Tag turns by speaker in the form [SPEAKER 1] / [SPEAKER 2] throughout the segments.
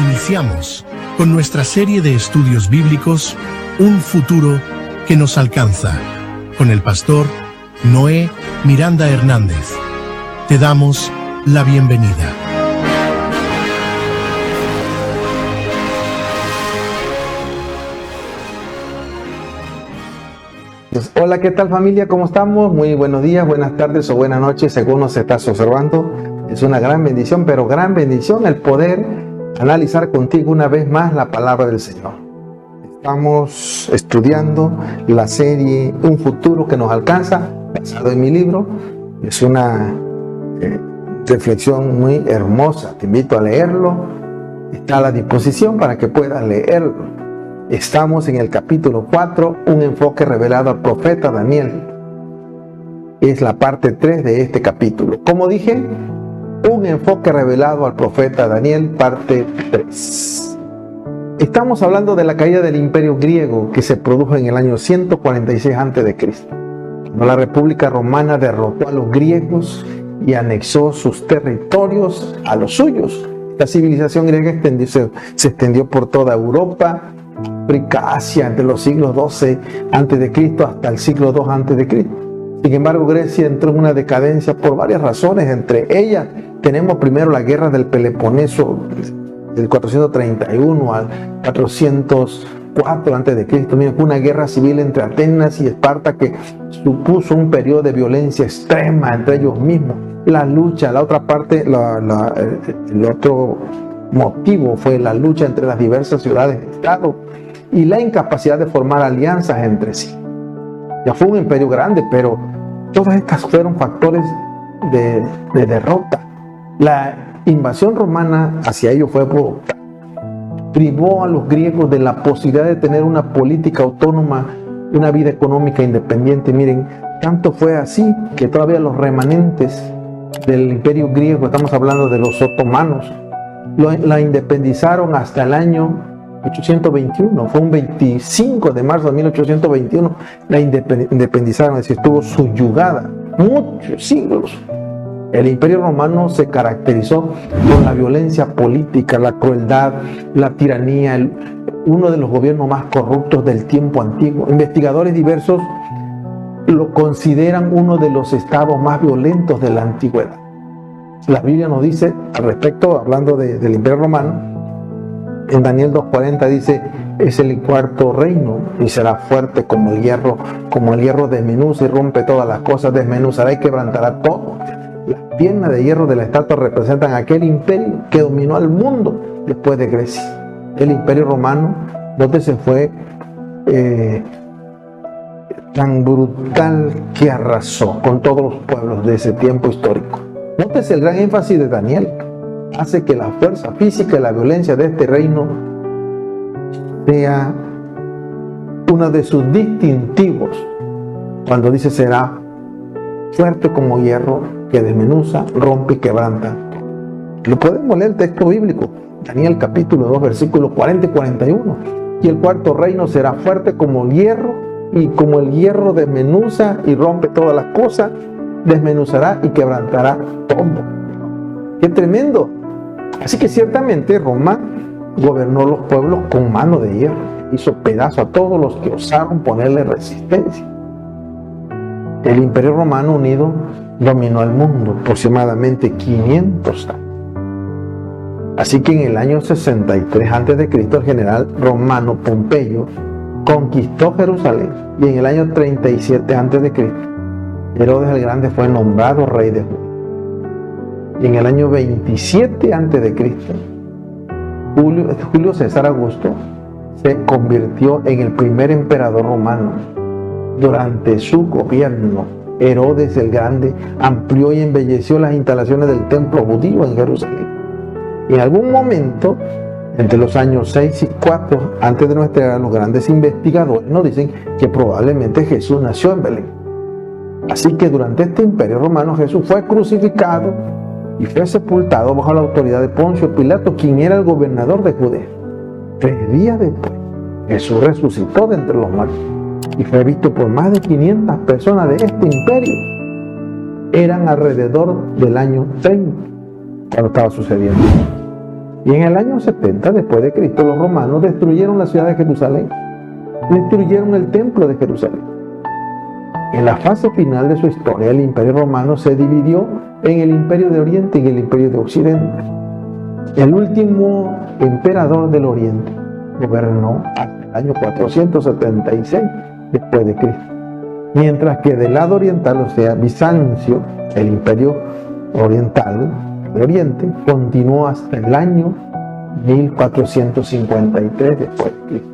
[SPEAKER 1] Iniciamos con nuestra serie de estudios bíblicos, Un futuro que nos alcanza, con el pastor Noé Miranda Hernández. Te damos la bienvenida.
[SPEAKER 2] Hola, ¿qué tal familia? ¿Cómo estamos? Muy buenos días, buenas tardes o buenas noches según nos estás observando. Es una gran bendición, pero gran bendición el poder analizar contigo una vez más la palabra del Señor. Estamos estudiando la serie Un futuro que nos alcanza, basado en mi libro. Es una reflexión muy hermosa. Te invito a leerlo. Está a la disposición para que puedas leerlo. Estamos en el capítulo 4, un enfoque revelado al profeta Daniel. Es la parte 3 de este capítulo. Como dije, un enfoque revelado al profeta Daniel, parte 3. Estamos hablando de la caída del imperio griego que se produjo en el año 146 a.C. Cuando la República Romana derrotó a los griegos y anexó sus territorios a los suyos. La civilización griega se extendió por toda Europa, África, Asia, entre los siglos XII a.C. hasta el siglo II a.C. Sin embargo, Grecia entró en una decadencia por varias razones. Entre ellas, tenemos primero la guerra del Peloponeso, del 431 al 404 a.C. Fue una guerra civil entre Atenas y Esparta que supuso un periodo de violencia extrema entre ellos mismos. La lucha, la otra parte, el otro motivo fue la lucha entre las diversas ciudades-estado y la incapacidad de formar alianzas entre sí. Ya fue un imperio grande, pero todas estas fueron factores de derrota. La invasión romana hacia ellos fue brutal. Privó a los griegos de la posibilidad de tener una política autónoma, una vida económica independiente. Miren, tanto fue así que todavía los remanentes del imperio griego, estamos hablando de los otomanos, la independizaron hasta el año 1821. Fue un 25 de marzo de 1821 la independizaron, es decir, estuvo subyugada muchos siglos. El imperio romano se caracterizó por la violencia política, la crueldad, la tiranía, uno de los gobiernos más corruptos del tiempo antiguo. Investigadores diversos lo consideran uno de los estados más violentos de la antigüedad. La Biblia nos dice al respecto, hablando del imperio romano, en Daniel 2:40 dice: es el cuarto reino y será fuerte como el hierro desmenuza y rompe todas las cosas, desmenuzará y quebrantará todo. Las piernas de hierro de la estatua representan aquel imperio que dominó al mundo después de Grecia. El imperio romano, donde se fue tan brutal que arrasó con todos los pueblos de ese tiempo histórico. Nótese el gran énfasis de Daniel. Hace que la fuerza física y la violencia de este reino sea uno de sus distintivos. Cuando dice será fuerte como hierro que desmenuza, rompe y quebranta. Lo podemos leer el texto bíblico. Daniel capítulo 2 versículos 40 y 41. Y el cuarto reino será fuerte como el hierro, y como el hierro desmenuza y rompe todas las cosas, desmenuzará y quebrantará todo. ¡Qué tremendo! Así que ciertamente Roma gobernó los pueblos con mano de hierro, hizo pedazo a todos los que osaron ponerle resistencia. El imperio romano unido dominó el mundo aproximadamente 500 años. Así que en el año 63 a.C. el general romano Pompeyo conquistó Jerusalén, y en el año 37 a.C. Herodes el Grande fue nombrado rey de Judea. Y en el año 27 a.C., Julio César Augusto se convirtió en el primer emperador romano. Durante su gobierno, Herodes el Grande amplió y embelleció las instalaciones del templo judío en Jerusalén. Y en algún momento, entre los años 6 y 4 antes de nuestra era, los grandes investigadores nos dicen que probablemente Jesús nació en Belén. Así que durante este imperio romano Jesús fue crucificado y fue sepultado bajo la autoridad de Poncio Pilato, quien era el gobernador de Judea. 3 días después, Jesús resucitó de entre los muertos y fue visto por más de 500 personas de este imperio. Eran alrededor del año 30 cuando estaba sucediendo. Y en el año 70 después de Cristo, los romanos destruyeron la ciudad de Jerusalén, destruyeron el templo de Jerusalén. En la fase final de su historia, el Imperio Romano se dividió en el Imperio de Oriente y el Imperio de Occidente. El último emperador del Oriente gobernó hasta el año 476 después de Cristo, mientras que del lado oriental, o sea, Bizancio, el Imperio Oriental de Oriente, continuó hasta el año 1453 después de Cristo.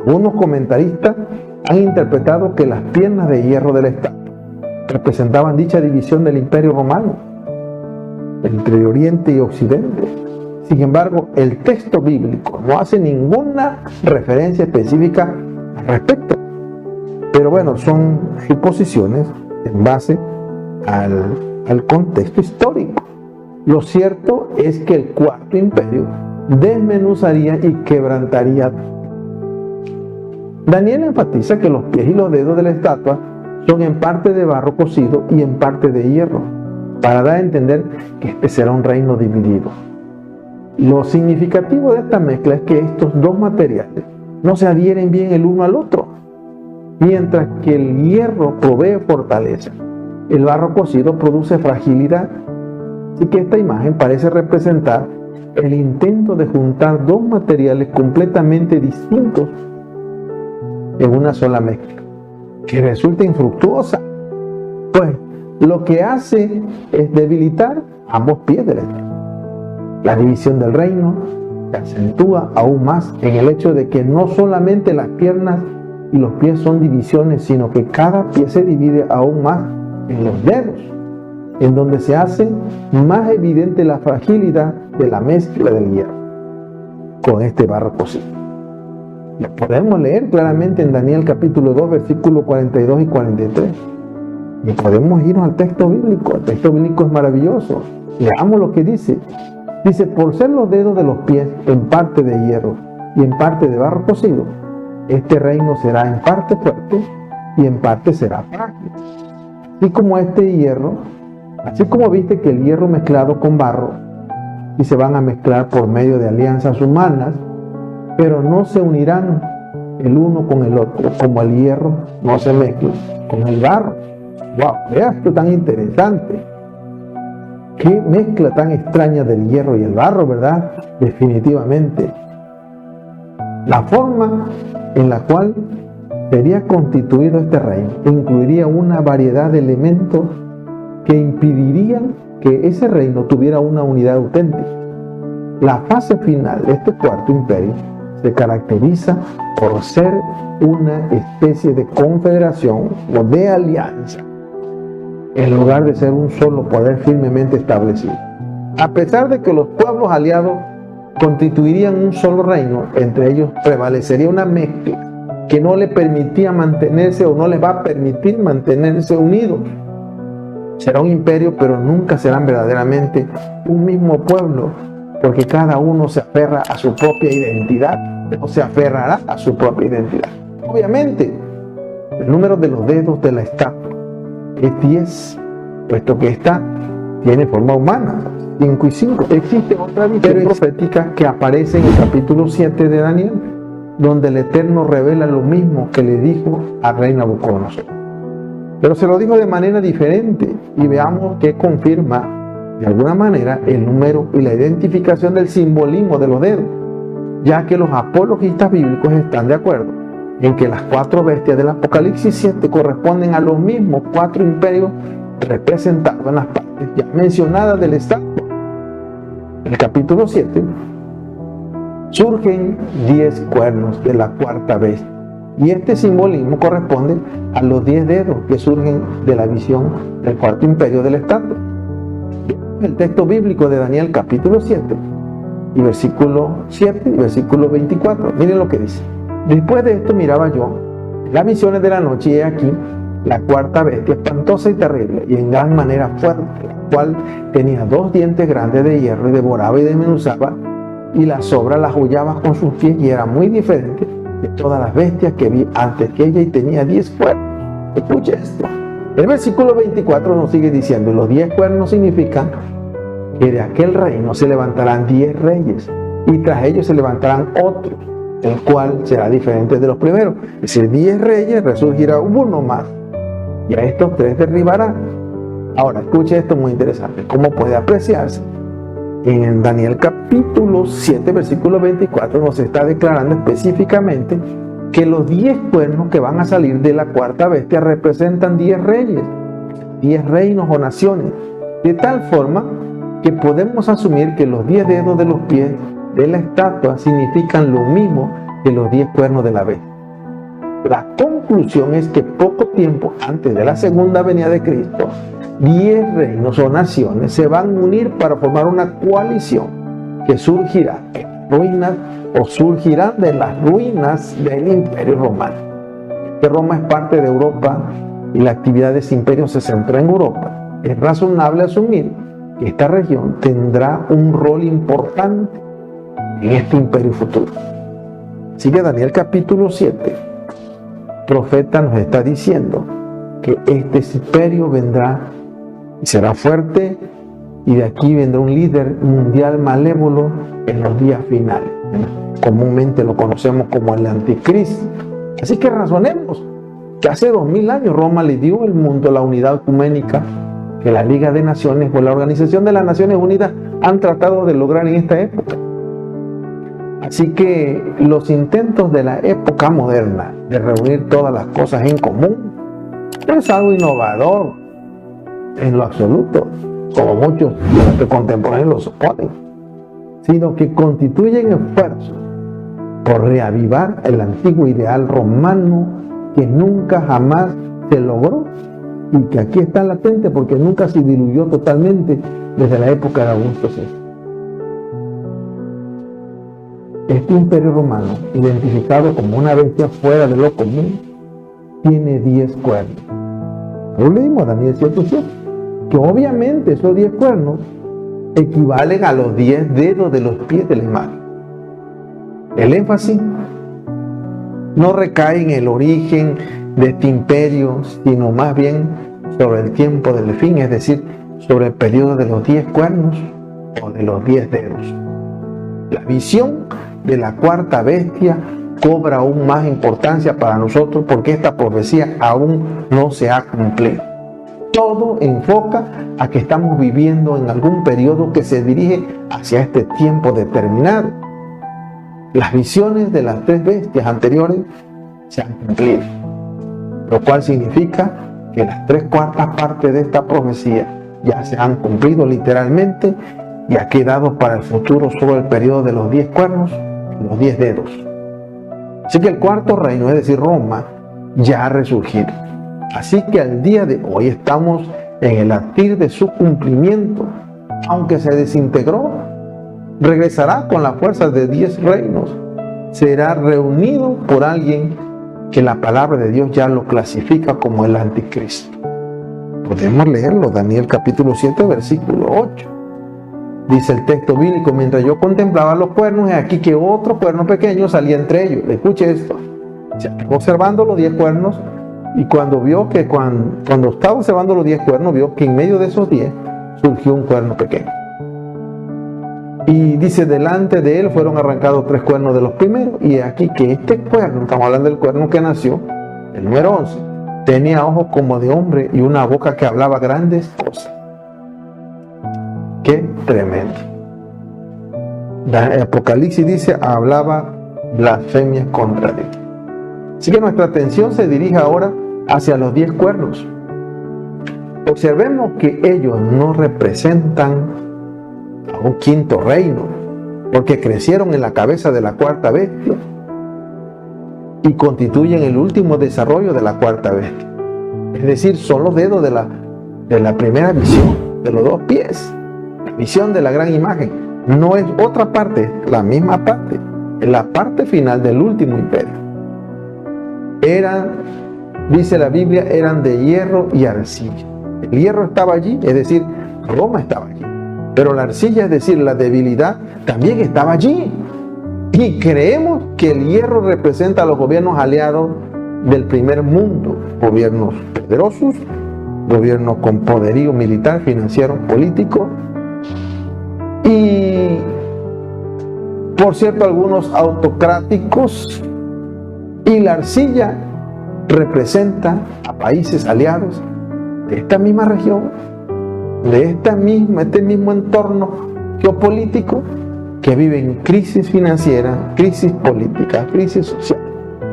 [SPEAKER 2] Algunos comentaristas han interpretado que las piernas de hierro del estatua representaban dicha división del Imperio Romano entre Oriente y Occidente. Sin embargo, el texto bíblico no hace ninguna referencia específica al respecto. Pero bueno, son suposiciones en base al contexto histórico. Lo cierto es que el Cuarto Imperio desmenuzaría y quebrantaría. Daniel enfatiza que los pies y los dedos de la estatua son en parte de barro cocido y en parte de hierro, para dar a entender que este será un reino dividido. Lo significativo de esta mezcla es que estos dos materiales no se adhieren bien el uno al otro. Mientras que el hierro provee fortaleza, el barro cocido produce fragilidad. Así que esta imagen parece representar el intento de juntar dos materiales completamente distintos en una sola mezcla, que resulta infructuosa, pues lo que hace es debilitar ambos pies del estatua. La división del reino se acentúa aún más en el hecho de que no solamente las piernas y los pies son divisiones, sino que cada pie se divide aún más en los dedos, en donde se hace más evidente la fragilidad de la mezcla del hierro con este barro cocido. Lo podemos leer claramente en Daniel capítulo 2, versículos 42 y 43. Y podemos irnos al texto bíblico. El texto bíblico es maravilloso. Leamos lo que dice. Dice, por ser los dedos de los pies en parte de hierro y en parte de barro cocido, este reino será en parte fuerte y en parte será frágil. Así como este hierro, así como viste que el hierro mezclado con barro, y se van a mezclar por medio de alianzas humanas, pero no se unirán el uno con el otro, como el hierro no se mezcla con el barro. ¡Wow! Vea esto tan interesante. Qué mezcla tan extraña del hierro y el barro, ¿verdad? Definitivamente. La forma en la cual sería constituido este reino incluiría una variedad de elementos que impedirían que ese reino tuviera una unidad auténtica. La fase final de este cuarto imperio se caracteriza por ser una especie de confederación o de alianza, en lugar de ser un solo poder firmemente establecido. A pesar de que los pueblos aliados constituirían un solo reino, entre ellos prevalecería una mezcla que no le permitía mantenerse o no les va a permitir mantenerse unidos. Será un imperio, pero nunca serán verdaderamente un mismo pueblo, porque cada uno se aferra a su propia identidad, o se aferrará a su propia identidad. Obviamente, el número de los dedos de la estatua es 10, puesto que esta tiene forma humana, 5 y 5. Existe otra visión profética que aparece en el capítulo 7 de Daniel, donde el Eterno revela lo mismo que le dijo al rey Nabucodonosor. Pero se lo dijo de manera diferente, y veamos que confirma de alguna manera el número y la identificación del simbolismo de los dedos, ya que los apologistas bíblicos están de acuerdo en que las 4 bestias del Apocalipsis 7 corresponden a los mismos 4 imperios representados en las partes ya mencionadas del estatua. En el capítulo 7 surgen 10 cuernos de la 4ª bestia, y este simbolismo corresponde a los 10 dedos que surgen de la visión del 4º imperio del estatua. El texto bíblico de Daniel capítulo 7 y versículo 7 y versículo 24. Miren lo que dice. Después de esto miraba yo las visiones de la noche, y he aquí la 4ª bestia, espantosa y terrible, y en gran manera fuerte, la cual tenía 2 dientes grandes de hierro, y devoraba y desmenuzaba, y las sobras las hollaba con sus pies, y era muy diferente de todas las bestias que vi antes que ella, y tenía 10 cuernos. Escuche esto. El versículo 24 nos sigue diciendo, los 10 cuernos significan que de aquel reino se levantarán 10 reyes, y tras ellos se levantarán otros, el cual será diferente de los primeros. Es decir, 10 reyes, resurgirá uno más, y a estos 3 derribará. Ahora, escuche esto muy interesante, ¿cómo puede apreciarse? En Daniel capítulo 7, versículo 24, nos está declarando específicamente que los 10 cuernos que van a salir de la cuarta bestia representan 10 reyes, 10 reinos o naciones, de tal forma que podemos asumir que los 10 dedos de los pies de la estatua significan lo mismo que los 10 cuernos de la bestia. La conclusión es que poco tiempo antes de la segunda venida de Cristo, 10 reinos o naciones se van a unir para formar una coalición que surgirá en ruinas o surgirán de las ruinas del Imperio Romano. Que Roma es parte de Europa y la actividad de ese imperio se centra en Europa. Es razonable asumir que esta región tendrá un rol importante en este imperio futuro. Sigue Daniel capítulo 7. El profeta nos está diciendo que este imperio vendrá y será fuerte, y de aquí vendrá un líder mundial malévolo en los días finales. Comúnmente lo conocemos como el anticristo. Así que razonemos que hace 2000 años Roma le dio al mundo la unidad ecuménica que la Liga de Naciones o la Organización de las Naciones Unidas han tratado de lograr en esta época. Así que los intentos de la época moderna de reunir todas las cosas en común no es algo innovador en lo absoluto, como muchos de los contemporáneos lo suponen, sino que constituyen esfuerzos por reavivar el antiguo ideal romano que nunca jamás se logró y que aquí está latente porque nunca se diluyó totalmente desde la época de Augusto César. Este imperio romano, identificado como una bestia fuera de lo común, tiene 10 cuernos. Lo leímos Daniel 7:7, que obviamente esos 10 cuernos equivalen a los 10 dedos de los pies de la imagen. El énfasis no recae en el origen de este imperio, sino más bien sobre el tiempo del fin, es decir, sobre el periodo de los 10 cuernos o de los 10 dedos. La visión de la cuarta bestia cobra aún más importancia para nosotros porque esta profecía aún no se ha cumplido. Todo enfoca a que estamos viviendo en algún periodo que se dirige hacia este tiempo determinado. Las visiones de las 3 bestias anteriores se han cumplido, lo cual significa que las 3/4 partes de esta profecía ya se han cumplido literalmente y ha quedado para el futuro solo el periodo de los 10 cuernos y los 10 dedos. Así que el cuarto reino, es decir, Roma, ya ha resurgido. Así que al día de hoy estamos en el latir de su cumplimiento. Aunque se desintegró, regresará con la fuerza de 10 reinos. Será reunido por alguien que la palabra de Dios ya lo clasifica como el anticristo. Podemos leerlo, Daniel capítulo 7, versículo 8. Dice el texto bíblico: mientras yo contemplaba los cuernos, he aquí que otro cuerno pequeño salía entre ellos. Escuche esto. Observando los 10 cuernos, y cuando estaba observando los 10 cuernos, vio que en medio de esos 10 surgió un cuerno pequeño. Y dice, delante de él fueron arrancados 3 cuernos de los primeros, y aquí que este cuerno, estamos hablando del cuerno que nació, el número 11, tenía ojos como de hombre y una boca que hablaba grandes cosas. ¡Qué tremendo! El Apocalipsis dice, hablaba blasfemias contra Dios. Así que nuestra atención se dirige ahora hacia los 10 cuernos. Observemos que ellos no representan a un quinto reino, porque crecieron en la cabeza de la cuarta bestia y constituyen el último desarrollo de la cuarta bestia. Es decir, son los dedos de la primera visión, de los 2 pies. La visión de la gran imagen no es otra parte, la misma parte, es la parte final del último imperio. Dice la Biblia, eran de hierro y arcilla. El hierro estaba allí, es decir, Roma estaba allí. Pero la arcilla, es decir, la debilidad, también estaba allí. Y creemos que el hierro representa a los gobiernos aliados del primer mundo. Gobiernos poderosos, gobiernos con poderío militar, financiero, político. por cierto, algunos autocráticos, y la arcilla representa a países aliados de esta misma región, de este mismo entorno geopolítico, que viven crisis financiera, crisis política, crisis social,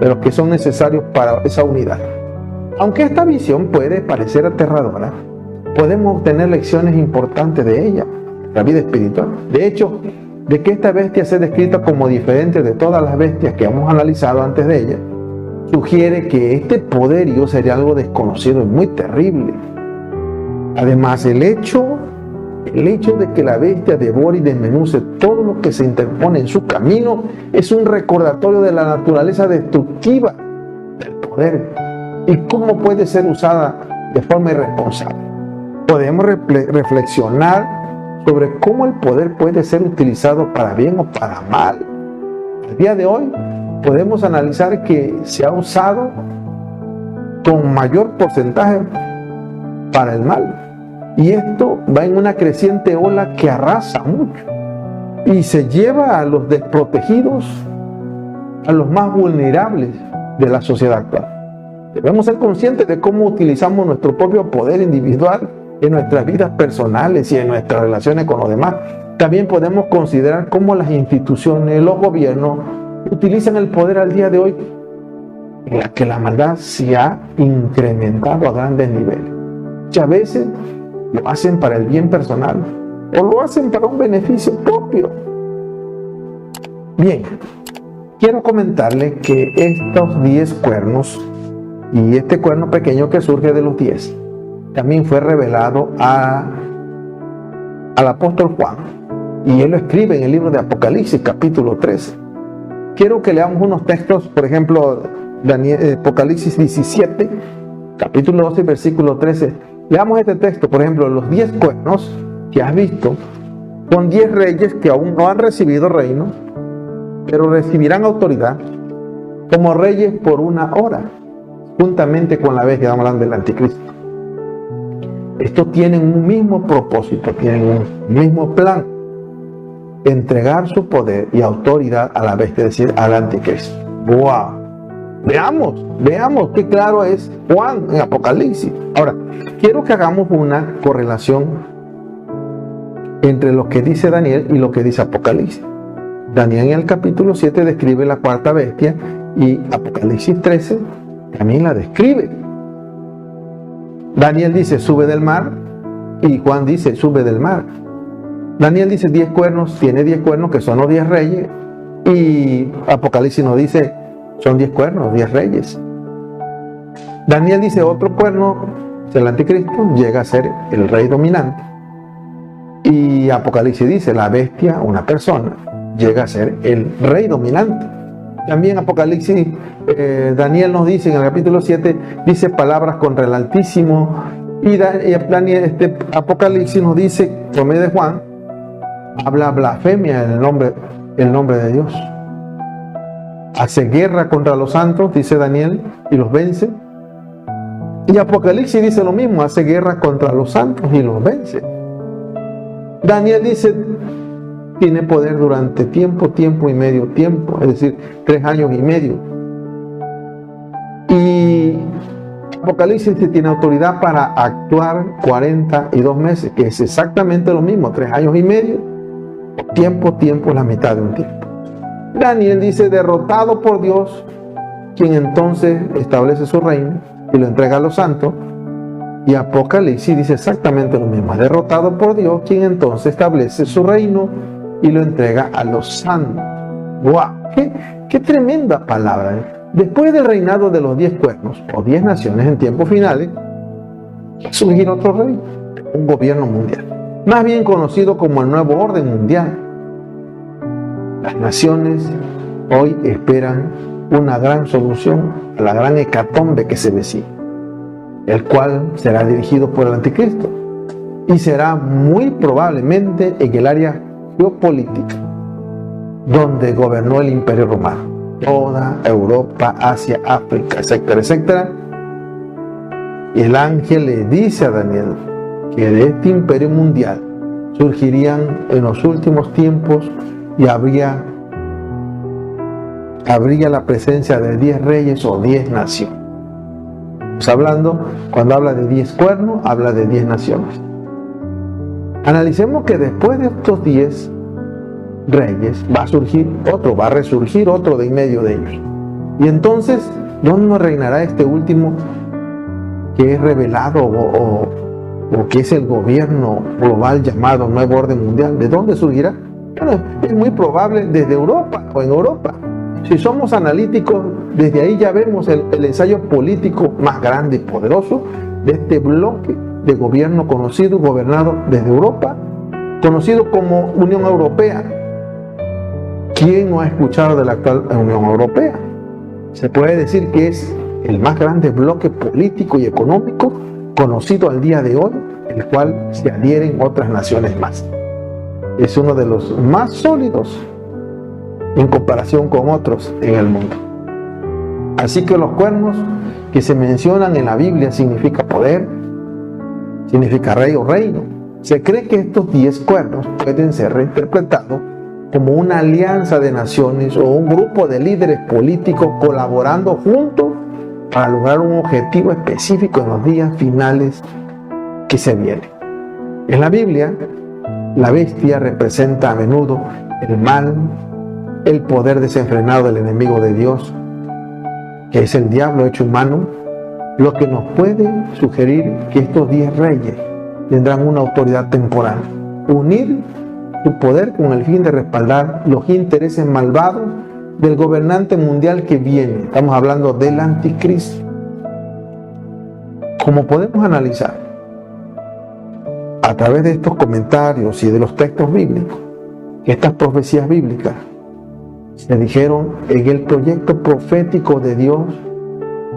[SPEAKER 2] pero que son necesarios para esa unidad. Aunque esta visión puede parecer aterradora, podemos obtener lecciones importantes de ella, la vida espiritual. De hecho, de que esta bestia sea descrita como diferente de todas las bestias que hemos analizado antes de ella, sugiere que este poderío sería algo desconocido y muy terrible. Además, el hecho de que la bestia devore y desmenuce todo lo que se interpone en su camino es un recordatorio de la naturaleza destructiva del poder y cómo puede ser usada de forma irresponsable. Podemos reflexionar sobre cómo el poder puede ser utilizado para bien o para mal. Al día de hoy podemos analizar que se ha usado con mayor porcentaje para el mal. Y esto va en una creciente ola que arrasa mucho y se lleva a los desprotegidos, a los más vulnerables de la sociedad actual. Debemos ser conscientes de cómo utilizamos nuestro propio poder individual en nuestras vidas personales y en nuestras relaciones con los demás. También podemos considerar cómo las instituciones, los gobiernos utilizan el poder al día de hoy, en la que la maldad se ha incrementado a grandes niveles. Muchas veces lo hacen para el bien personal o lo hacen para un beneficio propio. Bien, quiero comentarles que estos 10 cuernos y este cuerno pequeño que surge de los 10 también fue revelado al apóstol Juan, y él lo escribe en el libro de Apocalipsis capítulo 13. Quiero que leamos unos textos, por ejemplo, Apocalipsis 17, capítulo 12, versículo 13. Leamos este texto, por ejemplo, los 10 cuernos que has visto son 10 reyes que aún no han recibido reino, pero recibirán autoridad como reyes por una hora, juntamente con la bestia. Estamos hablando del anticristo. Estos tienen un mismo propósito, tienen un mismo plan: entregar su poder y autoridad a la bestia, es decir, al anticristo. ¡Wow! Veamos qué claro es Juan en Apocalipsis. Ahora, quiero que hagamos una correlación entre lo que dice Daniel y lo que dice Apocalipsis. Daniel en el capítulo 7 describe la cuarta bestia y Apocalipsis 13 también la describe. Daniel dice sube del mar y Juan dice sube del mar. Daniel dice 10 cuernos, tiene 10 cuernos que son los 10 reyes, y Apocalipsis nos dice son 10 cuernos, 10 reyes. Daniel dice otro cuerno, el anticristo, llega a ser el rey dominante. Y Apocalipsis dice la bestia, una persona, llega a ser el rey dominante. También Apocalipsis, Daniel nos dice en el capítulo 7, dice palabras contra el Altísimo. Y Apocalipsis nos dice, por medio de Juan, habla blasfemia en el nombre de Dios. Hace guerra contra los santos, dice Daniel, y los vence. Y Apocalipsis dice lo mismo, hace guerra contra los santos y los vence. Daniel dice, tiene poder durante tiempo y medio tiempo, es decir, 3 años y medio. Y Apocalipsis tiene autoridad para actuar 42 meses, que es exactamente lo mismo, 3 años y medio, tiempo, la mitad de un tiempo. Daniel dice, derrotado por Dios, quien entonces establece su reino y lo entrega a los santos. Y Apocalipsis dice exactamente lo mismo, derrotado por Dios, quien entonces establece su reino y lo entrega a los santos. ¡Wow! ¡Qué tremenda palabra! Después del reinado de los 10 cuernos, o 10 naciones en tiempos finales, surgir otro rey, un gobierno mundial, más bien conocido como el nuevo orden mundial. Las naciones hoy esperan una gran solución a la gran hecatombe que se avecina, el cual será dirigido por el anticristo y será muy probablemente en el área geopolítica donde gobernó el Imperio Romano, toda Europa, Asia, África, etcétera, etcétera. Y el ángel le dice a Daniel que de este imperio mundial surgirían en los últimos tiempos y habría habría la presencia de 10 reyes o 10 naciones. Cuando habla de 10 cuernos, habla de 10 naciones. Analicemos que después de estos 10 reyes va a resurgir otro de en medio de ellos. Y entonces, ¿dónde reinará este último que es revelado o que es el gobierno global llamado Nuevo Orden Mundial? ¿De dónde surgirá? Bueno, es muy probable desde Europa o en Europa. Si somos analíticos, desde ahí ya vemos el ensayo político más grande y poderoso de este bloque de gobierno conocido y gobernado desde Europa, conocido como Unión Europea. ¿Quién no ha escuchado de la actual Unión Europea? Se puede decir que es el más grande bloque político y económico conocido al día de hoy, el cual se adhieren otras naciones más. Es uno de los más sólidos en comparación con otros en el mundo. Así que los cuernos que se mencionan en la Biblia significa poder, significa rey o reino. Se cree que estos 10 cuernos pueden ser reinterpretados como una alianza de naciones o un grupo de líderes políticos colaborando juntos para lograr un objetivo específico en los días finales que se vienen. En la Biblia, la bestia representa a menudo el mal, el poder desenfrenado del enemigo de Dios, que es el diablo hecho humano, lo que nos puede sugerir que estos 10 reyes tendrán una autoridad temporal, unir su poder con el fin de respaldar los intereses malvados del gobernante mundial que viene. Estamos hablando del anticristo. Como podemos analizar a través de estos comentarios y de los textos bíblicos, estas profecías bíblicas se dijeron en el proyecto profético de Dios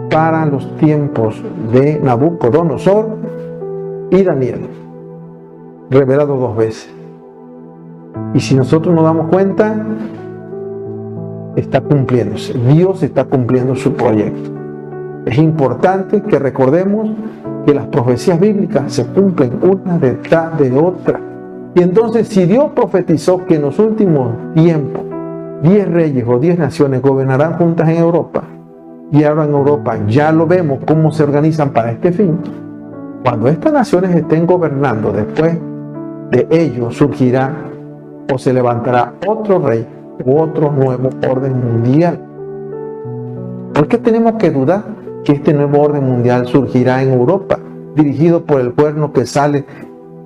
[SPEAKER 2] para los tiempos de Nabucodonosor y Daniel, revelado 2 veces. Y si nosotros nos damos cuenta, está cumpliéndose. Dios está cumpliendo su proyecto. Es importante que recordemos que las profecías bíblicas se cumplen una detrás de otra. Y entonces, si Dios profetizó que en los últimos tiempos 10 reyes o 10 naciones gobernarán juntas en Europa, y ahora en Europa ya lo vemos cómo se organizan para este fin, cuando estas naciones estén gobernando, después de ello surgirá o se levantará otro rey u otro nuevo orden mundial. ¿Por qué tenemos que dudar que este nuevo orden mundial surgirá en Europa, dirigido por el cuerno que sale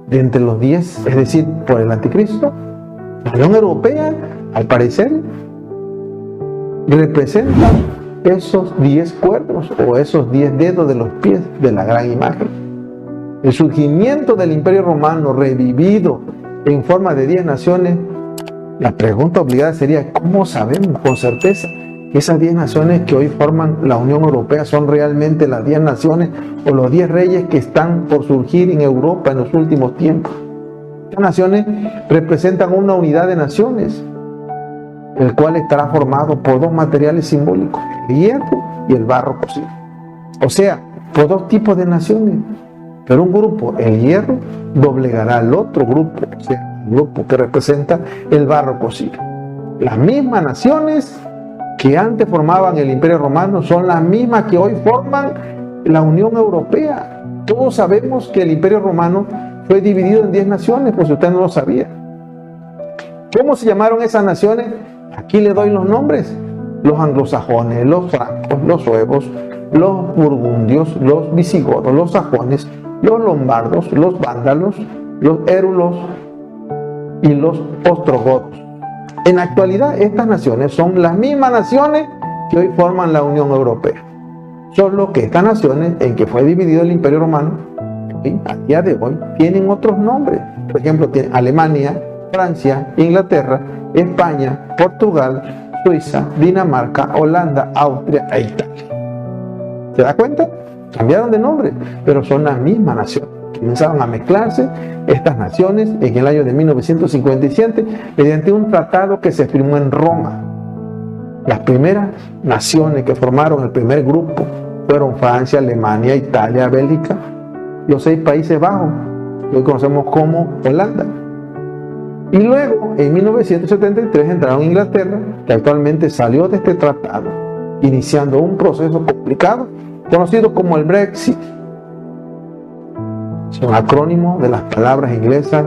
[SPEAKER 2] de entre los 10, es decir, por el anticristo? La Unión Europea, al parecer, representa esos 10 cuernos o esos 10 dedos de los pies de la gran imagen. El surgimiento del Imperio Romano revivido en forma de 10 naciones, la pregunta obligada sería: ¿cómo sabemos con certeza que esas 10 naciones que hoy forman la Unión Europea son realmente las 10 naciones o los 10 reyes que están por surgir en Europa en los últimos tiempos? Estas naciones representan una unidad de naciones, el cual estará formado por 2 materiales simbólicos, el hierro y el barro cocido. O sea, por 2 tipos de naciones. Pero un grupo, el hierro, doblegará al otro grupo, o sea, el grupo que representa el barro cocido. Las mismas naciones que antes formaban el Imperio Romano son las mismas que hoy forman la Unión Europea. Todos sabemos que el Imperio Romano fue dividido en 10 naciones, por si usted no lo sabía. ¿Cómo se llamaron esas naciones? Aquí le doy los nombres: los anglosajones, los francos, los suevos, los burgundios, los visigodos, los sajones, los lombardos, los vándalos, los érulos y los ostrogodos. En la actualidad, estas naciones son las mismas naciones que hoy forman la Unión Europea. Solo que estas naciones en que fue dividido el Imperio Romano, a día de hoy, tienen otros nombres. Por ejemplo, tienen Alemania, Francia, Inglaterra, España, Portugal, Suiza, Dinamarca, Holanda, Austria e Italia. ¿Se da cuenta? Cambiaron de nombre, pero son las mismas naciones. Comenzaron a mezclarse estas naciones en el año de 1957 mediante un tratado que se firmó en Roma. Las primeras naciones que formaron el primer grupo fueron Francia, Alemania, Italia, Bélgica, los 6 Países Bajos, que hoy conocemos como Holanda. Y luego, en 1973, entraron a Inglaterra, que actualmente salió de este tratado, iniciando un proceso complicado, conocido como el Brexit. Es un acrónimo de las palabras inglesas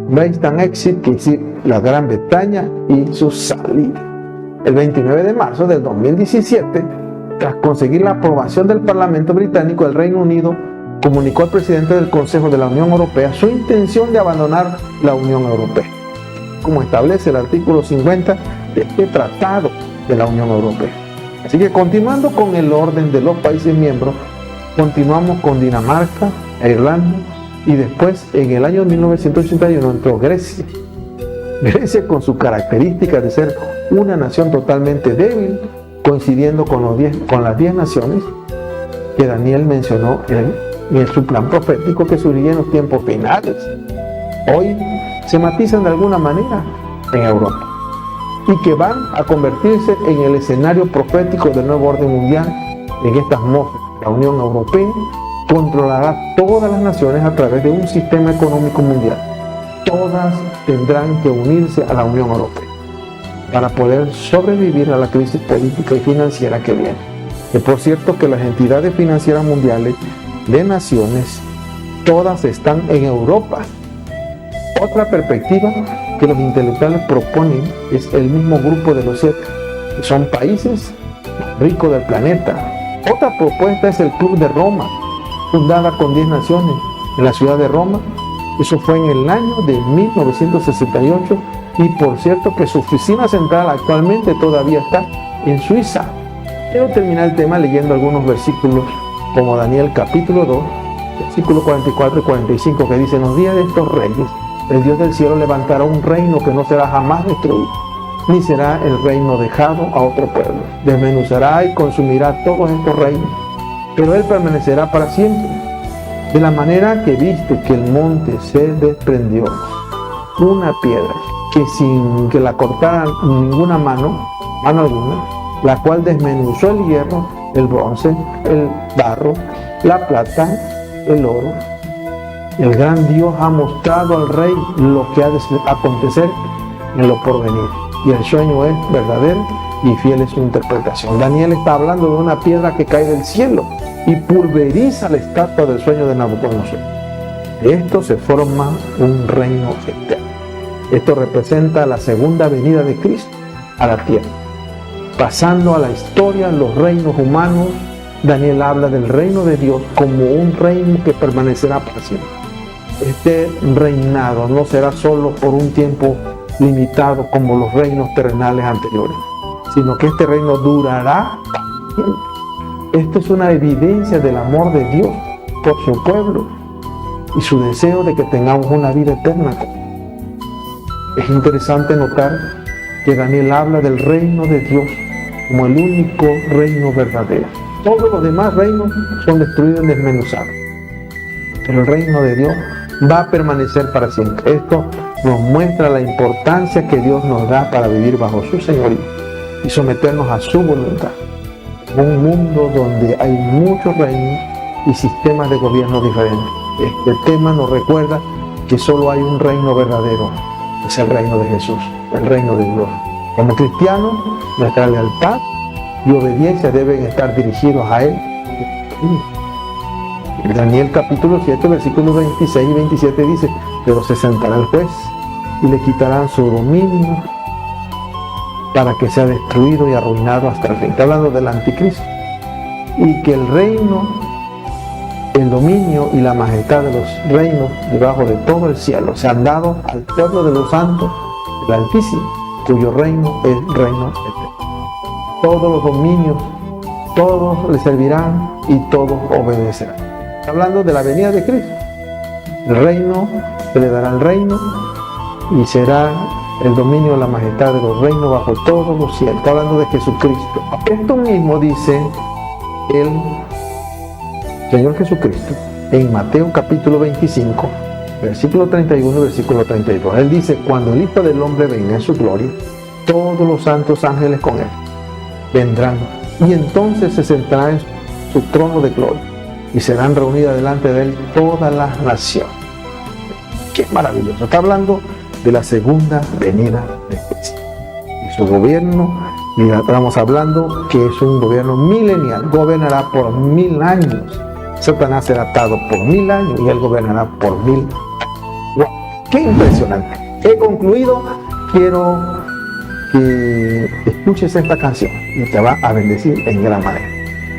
[SPEAKER 2] Brexit and Exit, que es decir, la Gran Bretaña y su salida. El 29 de marzo del 2017, tras conseguir la aprobación del Parlamento británico, el Reino Unido comunicó al presidente del Consejo de la Unión Europea su intención de abandonar la Unión Europea, como establece el artículo 50 de este tratado de la Unión Europea. Así que, continuando con el orden de los países miembros, continuamos con Dinamarca e Irlanda, y después, en el año 1981, entró Grecia. Grecia, con su característica de ser una nación totalmente débil, coincidiendo con las 10 naciones que Daniel mencionó en su plan profético, que surgiría en los tiempos finales. Hoy se matizan de alguna manera en Europa, y que van a convertirse en el escenario profético del nuevo orden mundial. En esta atmósfera, la Unión Europea controlará todas las naciones a través de un sistema económico mundial. Todas tendrán que unirse a la Unión Europea para poder sobrevivir a la crisis política y financiera que viene. Y por cierto, que las entidades financieras mundiales de naciones, todas están en Europa. Otra perspectiva que los intelectuales proponen es el mismo grupo de los 7, que son países ricos del planeta. Otra propuesta es el Club de Roma, fundada con 10 naciones en la ciudad de Roma. Eso fue en el año de 1968, y por cierto que su oficina central actualmente todavía está en Suiza. Quiero terminar el tema leyendo algunos versículos, como Daniel capítulo 2, versículos 44 y 45, que dice: en los días de estos reyes, el Dios del cielo levantará un reino que no será jamás destruido, ni será el reino dejado a otro pueblo. Desmenuzará y consumirá todos estos reinos, pero él permanecerá para siempre. De la manera que viste que el monte se desprendió una piedra, que sin que la cortara ninguna mano alguna, la cual desmenuzó el hierro, el bronce, el barro, la plata, el oro. El gran Dios ha mostrado al rey lo que ha de acontecer en lo porvenir, y el sueño es verdadero y fiel es su interpretación. Daniel está hablando de una piedra que cae del cielo y pulveriza la estatua del sueño de Nabucodonosor. De esto se forma un reino eterno. Esto representa la segunda venida de Cristo a la tierra. Pasando a la historia, los reinos humanos, Daniel habla del reino de Dios como un reino que permanecerá para siempre. Este reinado no será solo por un tiempo limitado como los reinos terrenales anteriores, sino que este reino durará para siempre. Esto es una evidencia del amor de Dios por su pueblo y su deseo de que tengamos una vida eterna. Es interesante notar que Daniel habla del reino de Dios como el único reino verdadero. Todos los demás reinos son destruidos y desmenuzados, pero el reino de Dios va a permanecer para siempre. Esto nos muestra la importancia que Dios nos da para vivir bajo su señorío y someternos a su voluntad. En un mundo donde hay muchos reinos y sistemas de gobierno diferentes, este tema nos recuerda que solo hay un reino verdadero, es el reino de Jesús, el reino de Dios. Como cristianos, nuestra lealtad y obediencia deben estar dirigidos a Él. Daniel capítulo 7, versículos 26 y 27 dice: pero se sentará el juez y le quitarán su dominio para que sea destruido y arruinado hasta el fin. Está hablando del anticristo. Y que el reino, el dominio y la majestad de los reinos debajo de todo el cielo se han dado al pueblo de los santos del Altísimo, cuyo reino es reino eterno. Todos los dominios, todos le servirán y todos obedecerán. Está hablando de la venida de Cristo. El reino, se le dará el reino y será el dominio, la majestad de los reinos bajo todos los cielos. Está hablando de Jesucristo. Esto mismo dice el Señor Jesucristo en Mateo capítulo 25, versículo 31 y versículo 32. Él dice: cuando el Hijo del Hombre venga en su gloria, todos los santos ángeles con él vendrán, y entonces se sentará en su trono de gloria, y serán reunidas delante de él todas las naciones. ¡Qué maravilloso! Está hablando de la segunda venida de Cristo. Y su gobierno, y estamos hablando que es un gobierno milenial, gobernará por 1000 años. Satanás será atado por 1000 años y él gobernará por 1000 años. ¡Wow! ¡Qué impresionante! He concluido. Quiero que escuches esta canción y te va a bendecir en gran manera.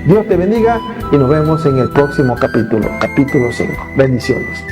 [SPEAKER 2] Dios te bendiga y nos vemos en el próximo capítulo 5. Bendiciones.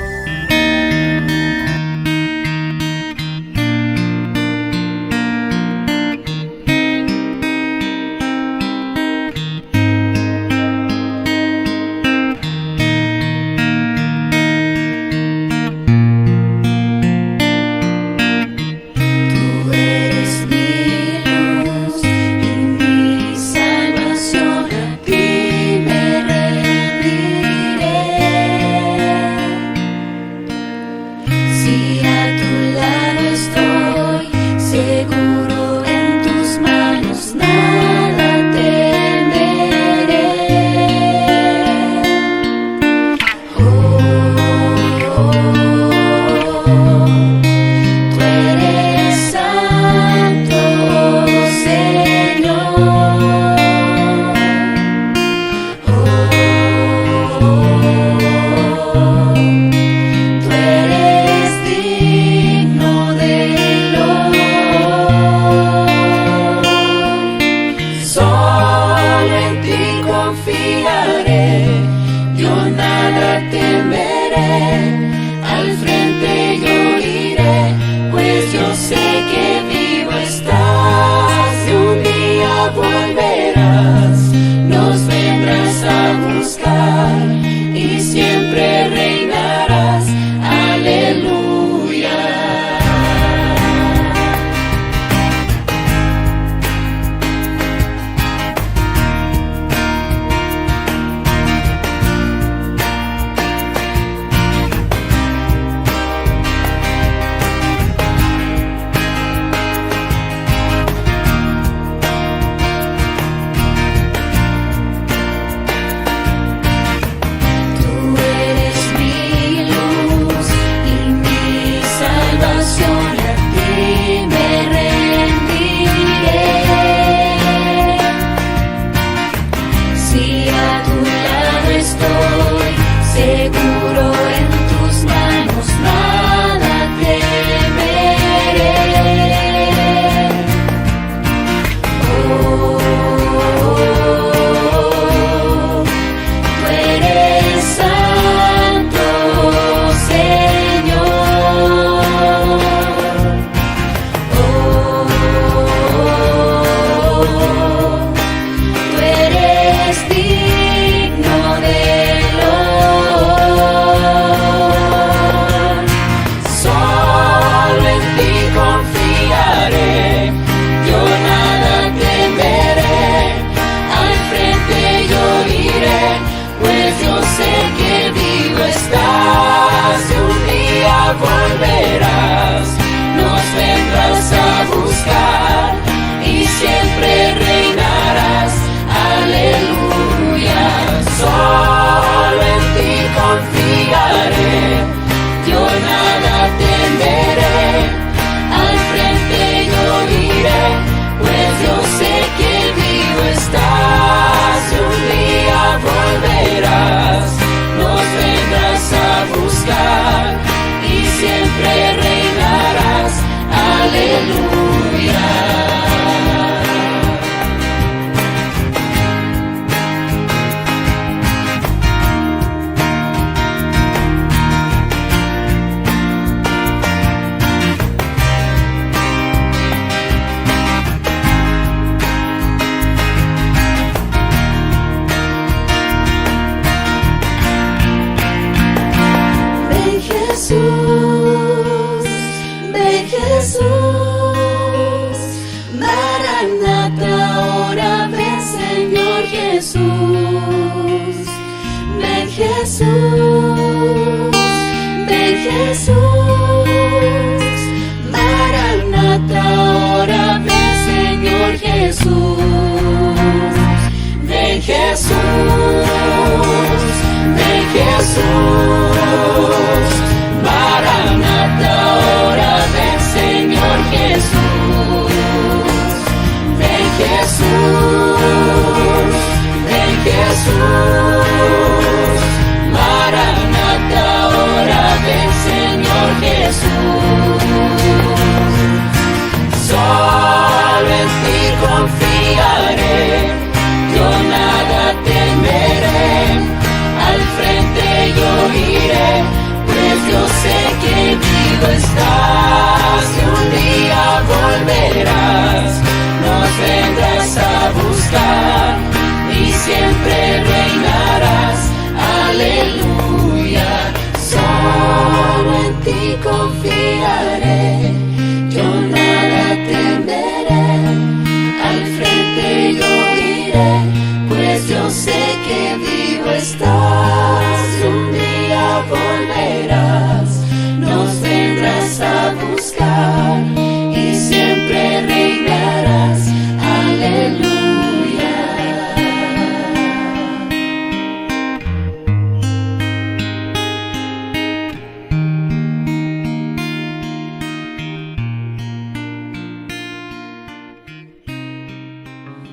[SPEAKER 3] Maranata, ahora ven volverás, nos vendrás a buscar y siempre reinarás. Aleluya.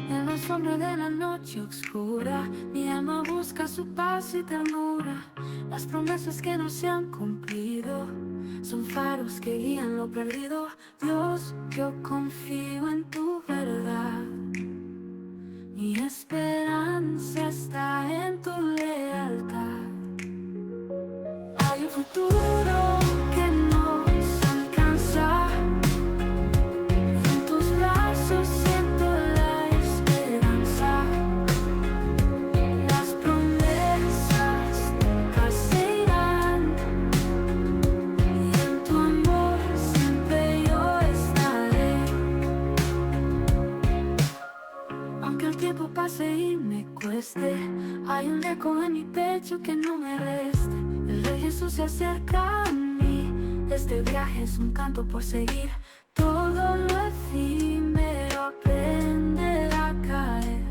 [SPEAKER 4] En la sombra de la noche oscura, mi alma busca su paz y ternura. Las promesas que no se han cumplido son faros que guían lo perdido. Dios, yo confío en tu verdad. Mi esperanza está en tu lealtad. Hay un futuro que nos alcanza. En tus brazos siento la esperanza. Las promesas nunca se irán. Y en tu amor siempre yo estaré. Aunque el tiempo pase y me cueste, hay un eco en mi pecho que no me reste. El Rey Jesús se acerca a mí. Este viaje es un canto por seguir. Todo lo efímero aprenderá a caer.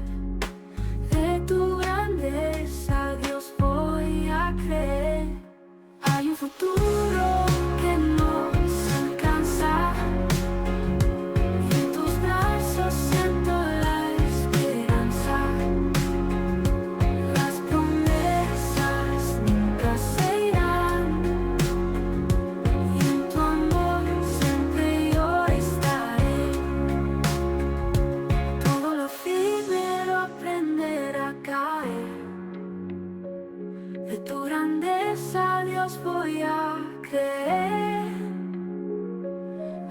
[SPEAKER 4] De tu grandeza, Dios, voy a creer. Hay un futuro que nos alcanza. Y en tus brazos siento la esperanza. Las promesas nunca se irán. Y en tu amor siempre yo estaré. Todo lo efímero aprenderá a caer. De tu grandeza, Dios, voy a creer.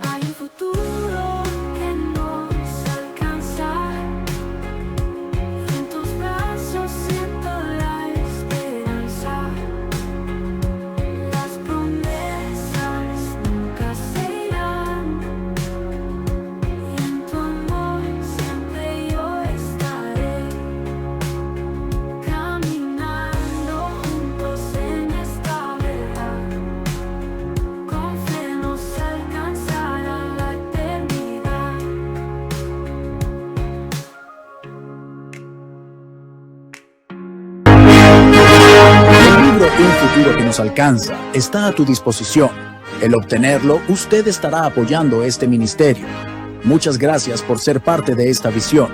[SPEAKER 4] Hay un futuro que nos alcanza. En tus brazos siento la esperanza. Las promesas nunca se irán. Y en tu amor siempre yo estaré. Caminando juntos en esta verdad. Con fe nos alcanzará la eternidad.
[SPEAKER 5] El libro Un futuro que nos alcanza está a tu disposición. El obtenerlo, usted estará apoyando este ministerio. Muchas gracias por ser parte de esta visión.